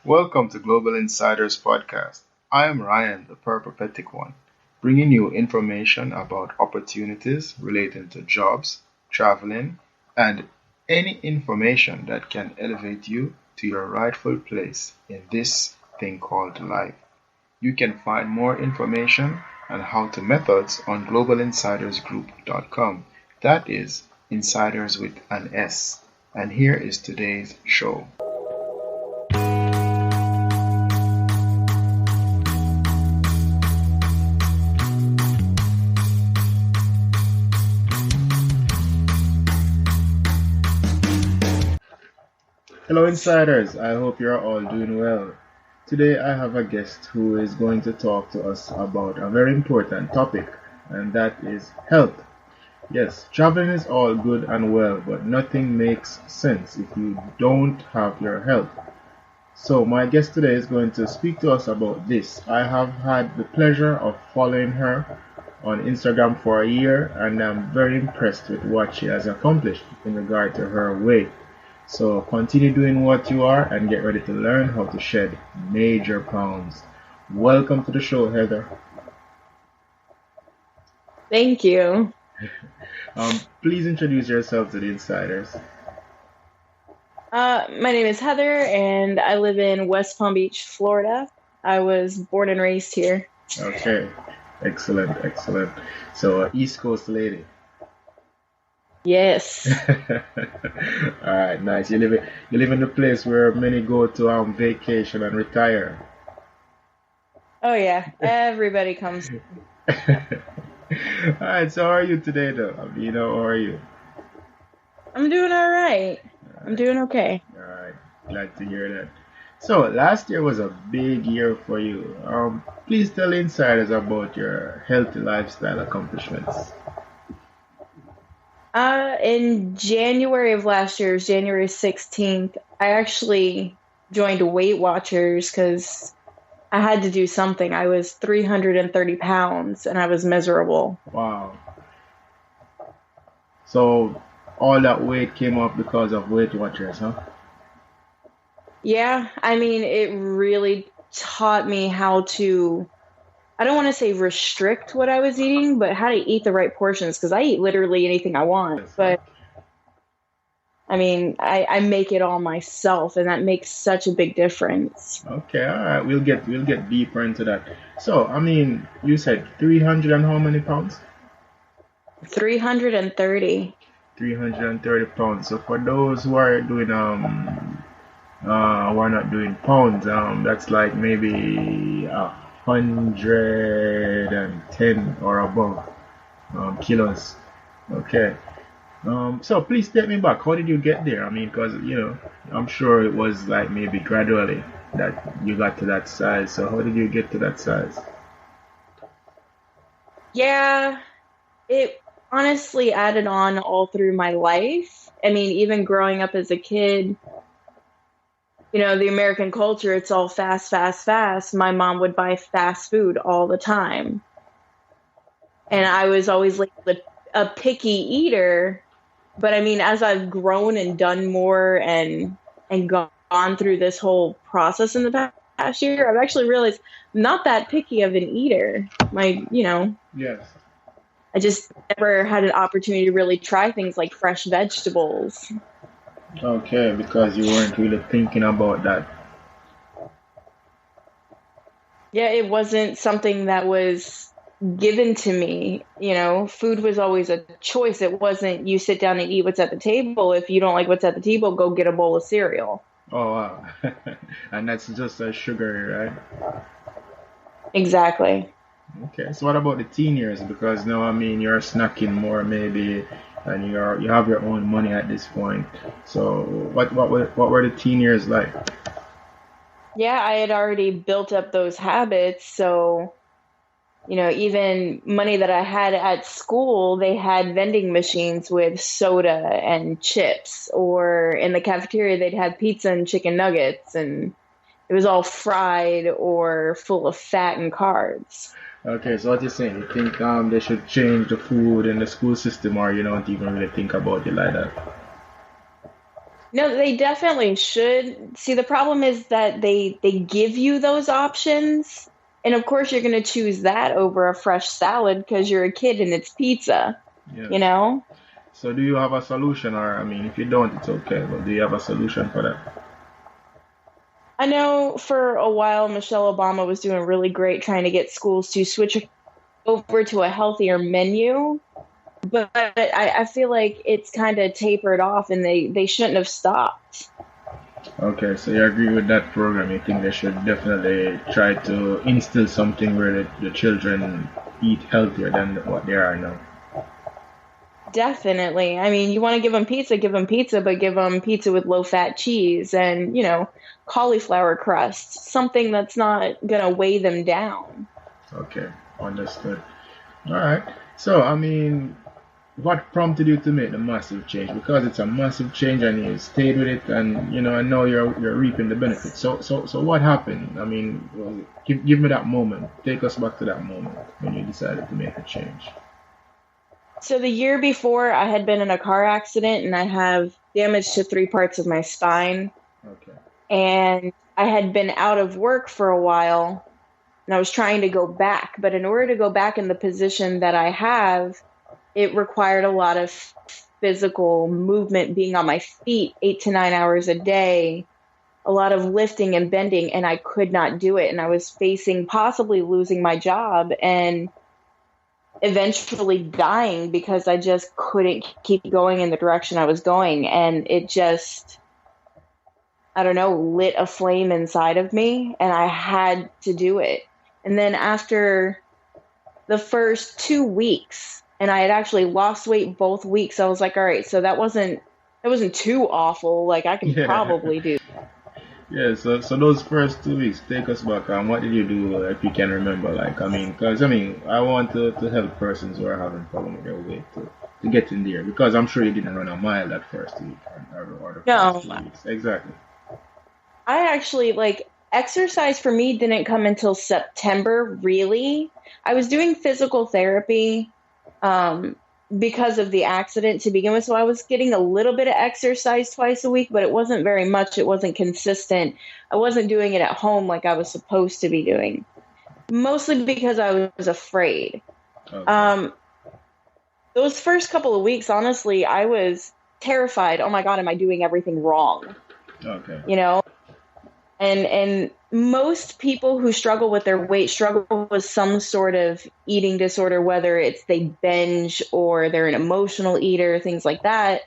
Welcome to Global Insiders Podcast. I am Ryan, the peripatetic one, bringing you information about opportunities relating to jobs, traveling, and any information that can elevate you to your rightful place in this thing called life. You can find more information and how-to methods on globalinsidersgroup.com. That is insiders with an S. And here is today's show. Hello, insiders. I hope you're all doing well. Today, I have a guest who is going to talk to us about a very important topic, and that is health. Yes, traveling is all good and well, but nothing makes sense if you don't have your health. So, my guest today is going to speak to us about this. I have had the pleasure of following her on Instagram for a year, and I'm very impressed with what she has accomplished in regard to her weight. So continue doing what you are and get ready to learn how to shed major pounds. Welcome to the show, Heather. Thank you. Please introduce yourself to the insiders. My name is Heather, and I live in West Palm Beach, Florida. I was born and raised here. Okay, excellent, excellent. So, East Coast lady. Yes. All right, nice. You live in the place where many go to vacation and retire. Oh yeah, everybody comes. All right. So, how are you today, though? How are you? I'm doing all right. I'm doing okay. All right, glad to hear that. So, last year was a big year for you. Please tell insiders about your healthy lifestyle accomplishments. In January of last year, it was January 16th, I actually joined Weight Watchers because I had to do something. I was 330 pounds and I was miserable. Wow. So, all that weight came up because of Weight Watchers, huh? Yeah, I mean, it really taught me how to, I don't want to say restrict what I was eating, but how to eat the right portions because I eat literally anything I want. Yes, huh? But I mean, I make it all myself, and that makes such a big difference. Okay, all right. We'll get deeper into that. So, you said 300 and how many pounds? 330. 330 pounds. So, for those who are doing who are not doing pounds, that's like maybe 110 or above kilos. Okay. So please take me back. How did you get there? Because I'm sure it was like maybe gradually that you got to that size. So how did you get to that size? Yeah, it honestly added on all through my life. I mean, even growing up as a kid, the American culture, it's all fast, fast, fast. My mom would buy fast food all the time. And I was always like a picky eater. But I mean, as I've grown and done more and gone through this whole process in the past year, I've actually realized I'm not that picky of an eater. Yes. I just never had an opportunity to really try things like fresh vegetables. Okay, because you weren't really thinking about that. Yeah, it wasn't something that was given to me. Food was always a choice. It wasn't you sit down and eat what's at the table. If you don't like what's at the table, go get a bowl of cereal. Oh wow. And that's just a sugary, right? Exactly. Okay. So what about the teen years? Because now you're snacking more maybe and you have your own money at this point. So what were the teen years like? Yeah, I had already built up those habits. So, even money that I had at school, they had vending machines with soda and chips, or in the cafeteria, they'd have pizza and chicken nuggets, and it was all fried or full of fat and carbs. Okay, so what you're saying, you think they should change the food in the school system or you don't even really think about it like that? No, they definitely should. See, the problem is that they give you those options, and of course you're going to choose that over a fresh salad because you're a kid and it's pizza, Yes. you know? So do you have a solution, or I mean, if you don't, it's okay. But do you have a solution for that? I know for a while Michelle Obama was doing really great trying to get schools to switch over to a healthier menu, but I feel like it's kind of tapered off and they shouldn't have stopped. Okay, so you agree with that program? You think they should definitely try to instill something where the children eat healthier than what they are now? Definitely. I mean, you want to give them pizza, but give them pizza with low fat cheese and, cauliflower crust, something that's not going to weigh them down. Okay, understood. All right. So, I mean, what prompted you to make the massive change? Because it's a massive change, and you stayed with it, and I know you're reaping the benefits. So what happened? I mean, give me that moment. Take us back to that moment when you decided to make a change. So the year before, I had been in a car accident and I have damage to three parts of my spine. Okay. And I had been out of work for a while and I was trying to go back. But in order to go back in the position that I have, it required a lot of physical movement, being on my feet 8 to 9 hours a day, a lot of lifting and bending, and I could not do it. And I was facing possibly losing my job and eventually dying because I just couldn't keep going in the direction I was going. And it just, I don't know, lit a flame inside of me and I had to do it. And then after the first 2 weeks, and I had actually lost weight both weeks, I was like, all right, so that wasn't too awful. Like I can Yeah. probably do. Yeah, so those first 2 weeks, take us back. What did you do, if you can remember? Like, I mean, because I mean, I want to help persons who are having problem with their weight to get in there, because I'm sure you didn't run a mile that first week, or the first No, 2 weeks. Exactly. I actually like exercise for me didn't come until September, really. I was doing physical therapy um, because of the accident to begin with. So I was getting a little bit of exercise twice a week, but it wasn't very much. It wasn't consistent. I wasn't doing it at home like I was supposed to be doing, mostly because I was afraid. Okay. Um, those first couple of weeks, honestly, I was terrified. Oh my God, am I doing everything wrong? Okay. You know? And most people who struggle with their weight struggle with some sort of eating disorder, whether it's they binge or they're an emotional eater, things like that.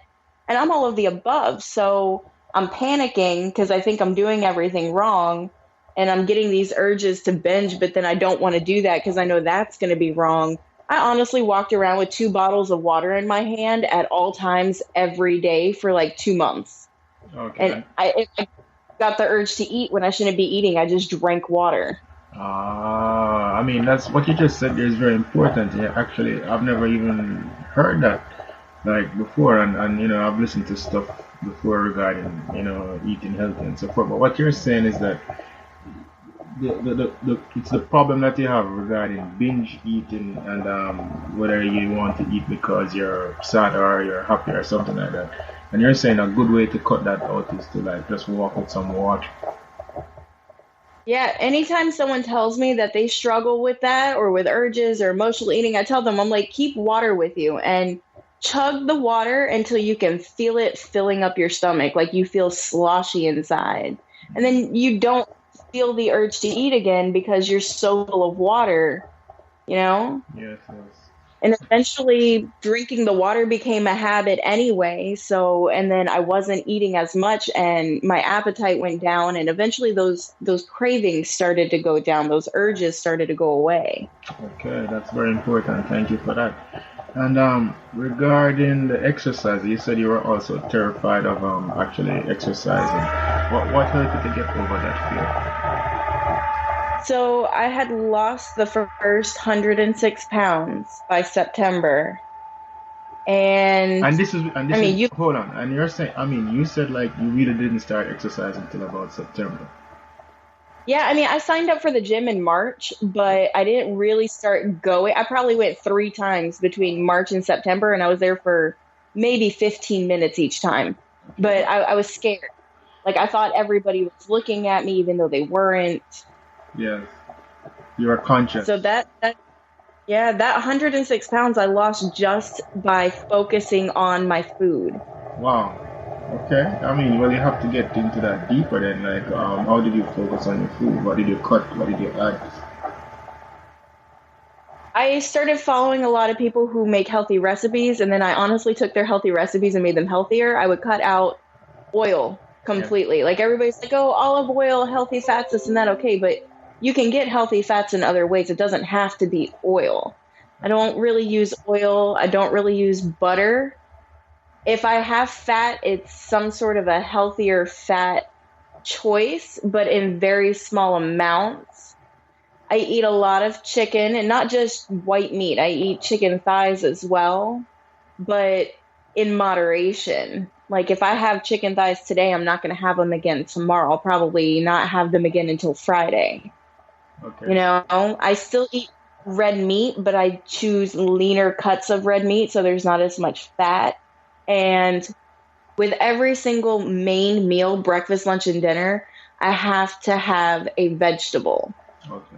And I'm all of the above. So I'm panicking because I think I'm doing everything wrong. And I'm getting these urges to binge, but then I don't want to do that because I know that's going to be wrong. I honestly walked around with 2 bottles of water in my hand at all times every day for like 2 months. And Okay. if I got the urge to eat when I shouldn't be eating, I just drank water. I mean, that's what you just said there is very important. Yeah, actually, I've never even heard that like before, and I've listened to stuff before regarding eating healthy and so forth. But what you're saying is that it's the problem that you have regarding binge eating, and whether you want to eat because you're sad or you're happy or something like that. And you're saying a good way to cut that out is to like just walk with some water. Yeah, anytime someone tells me that they struggle with that or with urges or emotional eating, I tell them, I'm like, keep water with you and chug the water until you can feel it filling up your stomach, like you feel sloshy inside. And then you don't feel the urge to eat again because you're so full of water, you know? Yes, yes. And eventually drinking the water became a habit anyway. So, and then I wasn't eating as much and my appetite went down and eventually those cravings started to go down. Those urges started to go away. Okay, that's very important. Thank you for that. And regarding the exercise, you said you were also terrified of actually exercising. What helped you to get over that fear? So I had lost the first 106 pounds by September. And And I this is mean, you hold on. And you're saying, I mean, you said like you really didn't start exercising until about September. Yeah, I mean, I signed up for the gym in March, but I didn't really start going. I probably went 3 times between March and September, and I was there for maybe 15 minutes each time. Okay. but I was scared. Like I thought everybody was looking at me, even though they weren't. Yes. You are conscious. So yeah, that 106 pounds I lost just by focusing on my food. Wow. Okay. I mean, well, you have to get into that deeper then. Like, how did you focus on your food? What did you cut? What did you add? I started following a lot of people who make healthy recipes, and then I honestly took their healthy recipes and made them healthier. I would cut out oil Yeah. completely. Like everybody's like, oh, olive oil, healthy fats, this and that. Okay, but you can get healthy fats in other ways. It doesn't have to be oil. I don't really use oil. I don't really use butter. If I have fat, it's some sort of a healthier fat choice, but in very small amounts. I eat a lot of chicken and not just white meat. I eat chicken thighs as well, but in moderation. Like if I have chicken thighs today, I'm not going to have them again tomorrow. I'll probably not have them again until Friday. Okay. I still eat red meat, but I choose leaner cuts of red meat so there's not as much fat. And with every single main meal, breakfast, lunch, and dinner, I have to have a vegetable. Okay.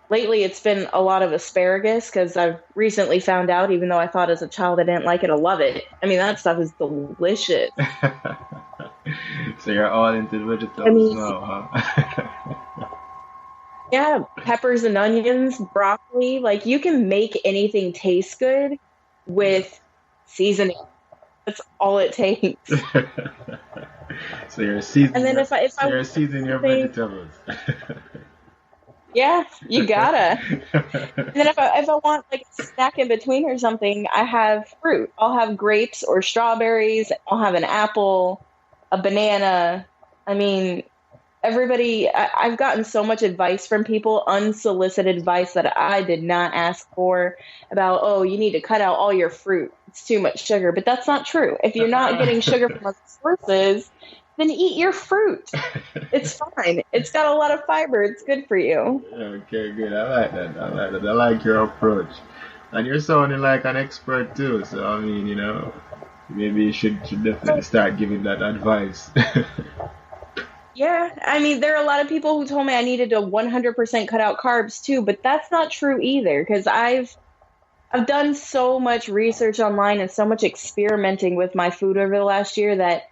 Lately, it's been a lot of asparagus because I've recently found out, even though I thought as a child I didn't like it, I love it. I mean, that stuff is delicious. So you're all into I vegetables mean, now, huh? yeah, peppers and onions, broccoli. Like, you can make anything taste good with seasoning. That's all it takes. So you're And seasoning then your if so I you're want seasoning your something, vegetables. yeah, you gotta. And then if I want like a snack in between or something, I have fruit. I'll have grapes or strawberries. I'll have an apple, a banana. I mean, I've gotten so much advice from people, unsolicited advice that I did not ask for about, oh, you need to cut out all your fruit. It's too much sugar. But that's not true. If you're not getting sugar from other sources, then eat your fruit. It's fine. It's got a lot of fiber. It's good for you. Okay, good. I like that. I like that. I like your approach. And you're sounding like an expert too. So I mean, maybe you should definitely start giving that advice. Yeah, I mean, there are a lot of people who told me I needed to 100% cut out carbs too, but that's not true either because I've done so much research online and so much experimenting with my food over the last year that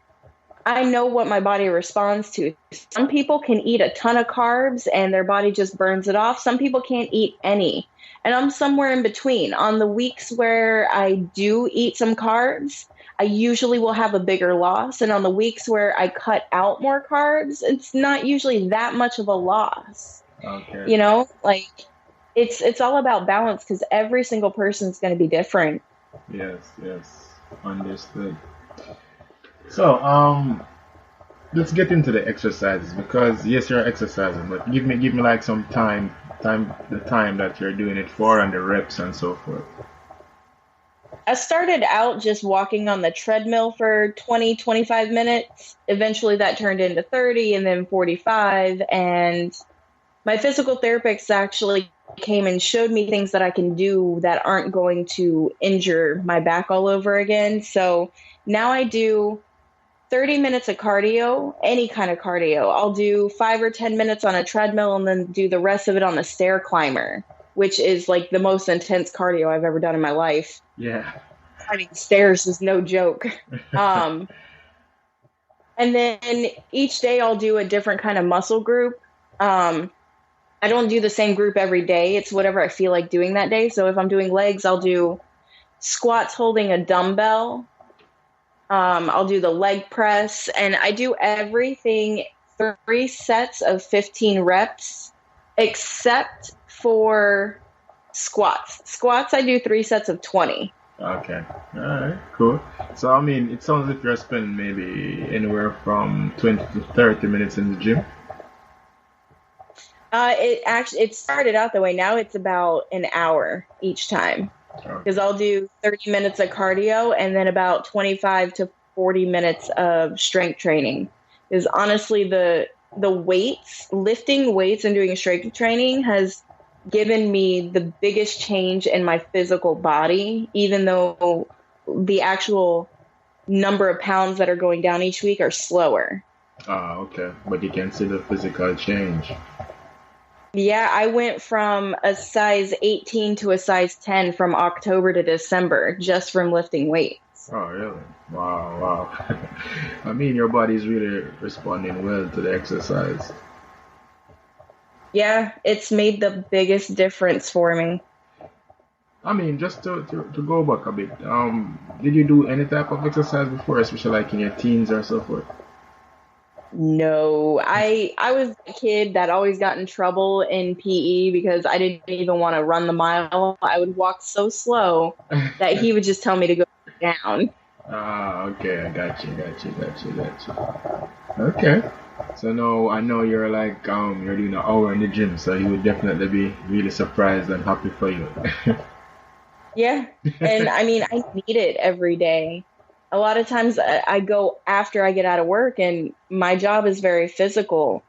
I know what my body responds to. Some people can eat a ton of carbs and their body just burns it off. Some people can't eat any. And I'm somewhere in between. On the weeks where I do eat some carbs, I usually will have a bigger loss. And on the weeks where I cut out more carbs, it's not usually that much of a loss. Okay. Like it's all about balance because every single person is going to be different. Yes, yes. Understood. So, let's get into the exercises because yes, you're exercising, but give me like some the time that you're doing it for and the reps and so forth. I started out just walking on the treadmill for 20, 25 minutes. Eventually that turned into 30 and then 45. And my physical therapist actually came and showed me things that I can do that aren't going to injure my back all over again. So now I do 30 minutes of cardio, any kind of cardio. I'll do 5 or 10 minutes on a treadmill and then do the rest of it on a stair climber, which is like the most intense cardio I've ever done in my life. Yeah. Climbing stairs is no joke. And then each day I'll do a different kind of muscle group. I don't do the same group every day. It's whatever I feel like doing that day. So if I'm doing legs, I'll do squats holding a dumbbell. I'll do the leg press, and I do everything 3 sets of 15 reps, except for squats. Squats, I do 3 sets of 20. Okay. All right. Cool. So I mean, it sounds like you're spending maybe anywhere from 20 to 30 minutes in the gym. It started out that way. Now it's about an hour each time. Because I'll do 30 minutes of cardio and then about 25 to 40 minutes of strength training. Because honestly, the lifting weights and doing strength training has given me the biggest change in my physical body, even though the actual number of pounds that are going down each week are slower. Ah, okay. But you can see the physical change. Yeah, I went from a size 18 to a size 10 from October to December just from lifting weights. Oh, really? Wow, wow. I mean, your body's really responding well to the exercise. Yeah, it's made the biggest difference for me. I mean, just to go back a bit, did you do any type of exercise before, especially like in your teens or so forth? No, I was a kid that always got in trouble in PE because I didn't even want to run the mile. I would walk so slow that he would just tell me to go down. Ah, okay, I got you. Okay. So now I know you're like you're doing an hour in the gym, so he would definitely be really surprised and happy for you. Yeah. And I mean, I need it every day. A lot of times I go after I get out of work and my job is very physical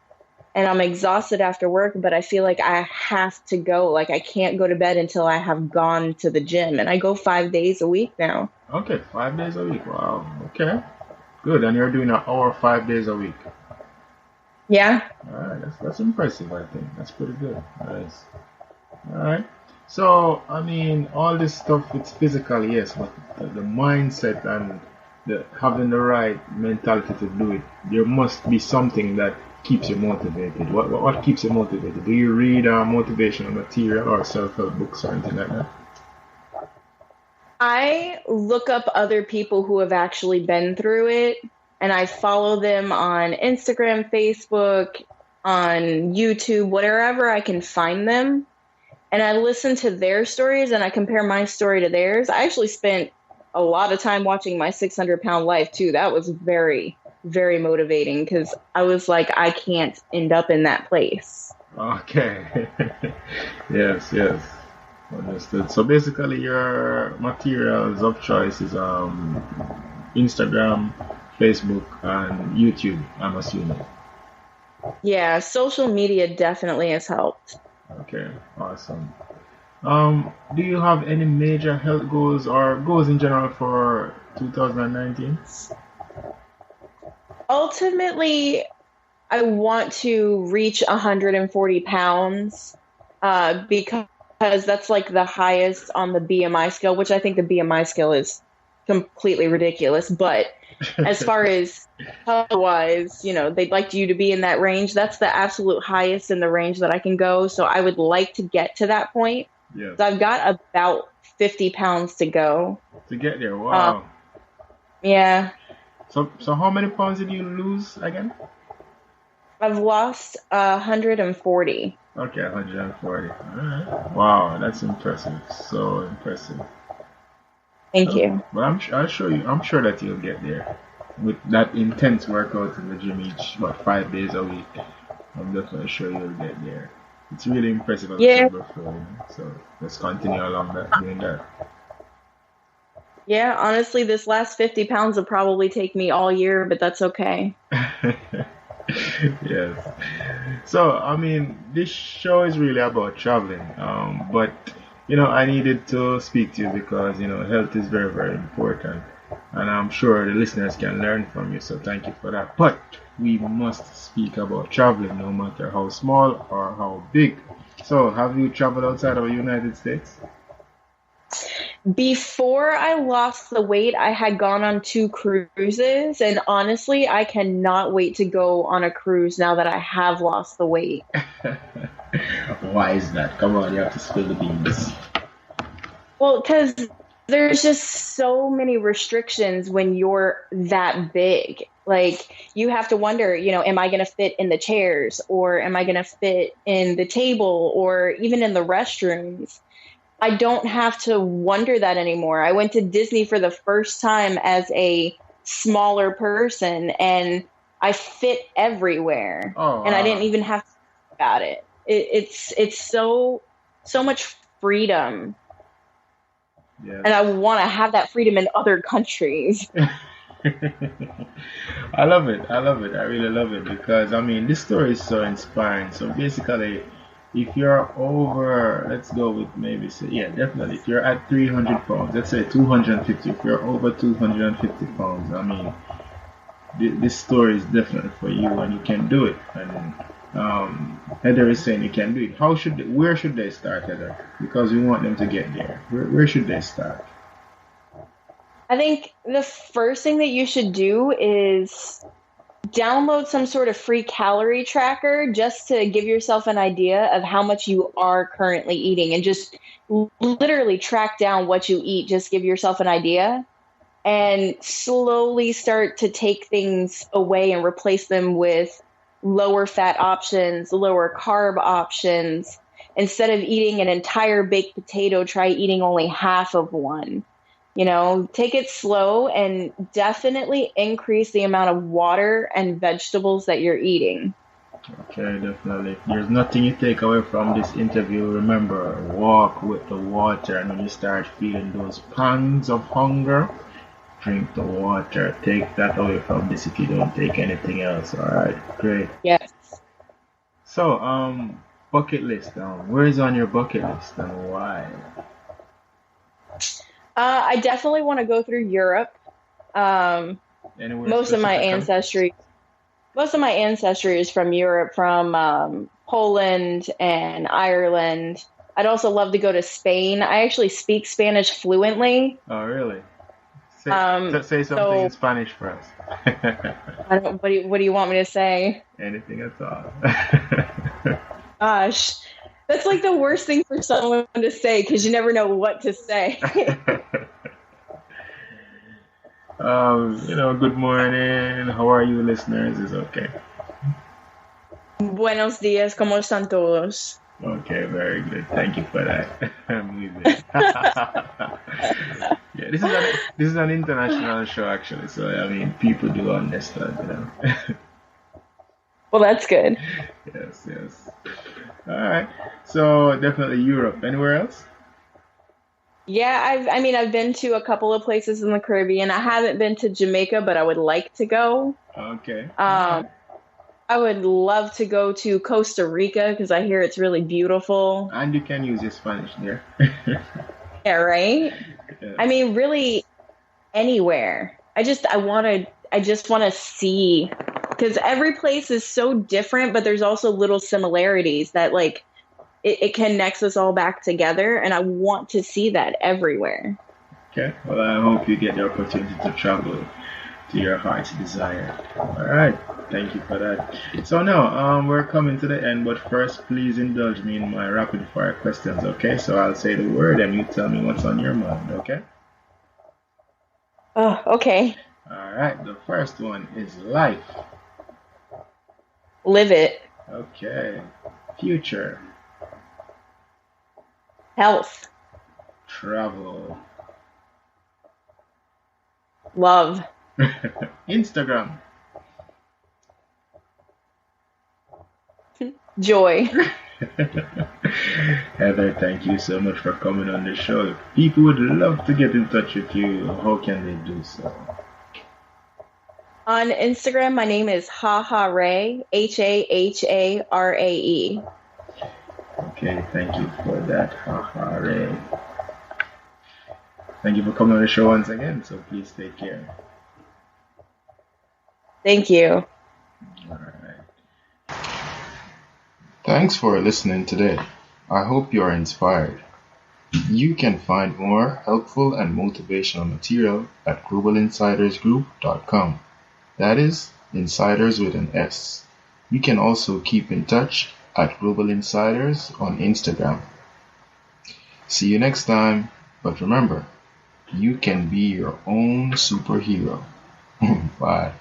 and I'm exhausted after work, but I feel like I have to go. Like I can't go to bed until I have gone to the gym. And I go 5 days a week now. Okay, 5 days a week. Wow. Okay. Good. And you're doing an hour 5 days a week. Yeah. All right. That's impressive. I think that's pretty good. Nice. All right. So I mean, all this stuff it's physical, yes, but the mindset and having the right mentality to do it, there must be something that keeps you motivated. What keeps you motivated? Do you read motivational material or self-help books or anything like that? I look up other people who have actually been through it and I follow them on Instagram, Facebook, on YouTube, wherever I can find them. And I listen to their stories and I compare my story to theirs. I actually spent a lot of time watching My 600-Pound Life too. That was very, very motivating because I was like, I can't end up in that place. Okay. Yes. Understood. So basically, your materials of choice is Instagram, Facebook, and YouTube. I'm assuming. Yeah, social media definitely has helped. Okay, awesome. Do you have any major health goals or goals in general for 2019? Ultimately, I want to reach 140 pounds because that's like the highest on the BMI scale, which I think the BMI scale is completely ridiculous. But as far as health wise, they'd like you to be in that range. That's the absolute highest in the range that I can go. So I would like to get to that point. Yes. So I've got about 50 pounds to go. To get there, wow. Yeah. So how many pounds did you lose again? I've lost 140. Okay, 140. All right. Wow, that's impressive. So impressive. Thank you. But I'm sure that you'll get there with that intense workout in the gym each, 5 days a week. I'm definitely sure you'll get there. It's really impressive as I said before. So let's continue along doing that. Yeah, honestly, this last 50 pounds will probably take me all year, but that's okay. Yes. So, I mean, this show is really about traveling. But, I needed to speak to you because, health is very, very important. And I'm sure the listeners can learn from you. So, thank you for that. But we must speak about traveling no matter how small or how big. So, have you traveled outside of the United States? Before I lost the weight, I had gone on 2 cruises, and honestly, I cannot wait to go on a cruise now that I have lost the weight. Why is that? Come on, you have to spill the beans. Well, because there's just so many restrictions when you're that big. Like, you have to wonder, am I going to fit in the chairs, or am I going to fit in the table, or even in the restrooms? I don't have to wonder that anymore. I went to Disney for the first time as a smaller person and I fit everywhere. Oh, wow. And I didn't even have to think about it. It's so much freedom. Yes. And I want to have that freedom in other countries. I love it. I really love it because, this story is so inspiring. So basically, if you're over, let's go with maybe say, yeah, definitely. If you're at 300 pounds, let's say 250. If you're over 250 pounds, I mean, this story is definitely for you, and you can do it. And Heather is saying you can do it. Where should they start, Heather? Because we want them to get there. Where should they start? I think the first thing that you should do is download some sort of free calorie tracker just to give yourself an idea of how much you are currently eating, and just literally track down what you eat. Just give yourself an idea and slowly start to take things away and replace them with lower fat options, lower carb options. Instead of eating an entire baked potato, try eating only half of one. Take it slow and definitely increase the amount of water and vegetables that you're eating. Okay, definitely. There's nothing you take away from this interview. Remember, walk with the water, and when you start feeling those pangs of hunger, drink the water. Take that away from this if you don't take anything else. All right, great. Yes. So, bucket list. Where is on your bucket list and why? I definitely want to go through Europe. Anywhere Most of my specifically? ancestry is from Europe, from Poland and Ireland. I'd also love to go to Spain. I actually speak Spanish fluently. Oh, really? Say something in Spanish for us. What do you want me to say? Anything at all. Gosh, that's like the worst thing for someone to say because you never know what to say. Good morning. How are you, listeners? Is okay. Buenos días, ¿cómo están todos? Okay, very good. Thank you for that. Muy bien. Yeah, this is an international show actually, so I mean people do understand. Well, that's good. Yes. All right. So definitely Europe. Anywhere else? Yeah, I've been to a couple of places in the Caribbean. I haven't been to Jamaica, but I would like to go. Okay. I would love to go to Costa Rica because I hear it's really beautiful. And you can use your Spanish there. Yeah, right? Yeah. I mean, really anywhere. I just want to see, because every place is so different, but there's also little similarities that like it connects us all back together, and I want to see that everywhere. Okay. Well, I hope you get the opportunity to travel to your heart's desire. All right. Thank you for that. So now, we're coming to the end, but first, please indulge me in my rapid fire questions, okay? So I'll say the word and you tell me what's on your mind, okay? Oh, okay. All right. The first one is life. Live it. Okay. Future. Health. Travel. Love. Instagram. Joy. Heather, thank you so much for coming on the show. If people would love to get in touch with you, how can they do so? On Instagram, my name is haharae, haharae. Okay, thank you for that, haharae. Thank you for coming on the show once again, so please take care. Thank you. All right. Thanks for listening today. I hope you are inspired. You can find more helpful and motivational material at globalinsidersgroup.com. That is, insiders with an S. You can also keep in touch at Global Insiders on Instagram. See you next time, but remember, you can be your own superhero. Bye.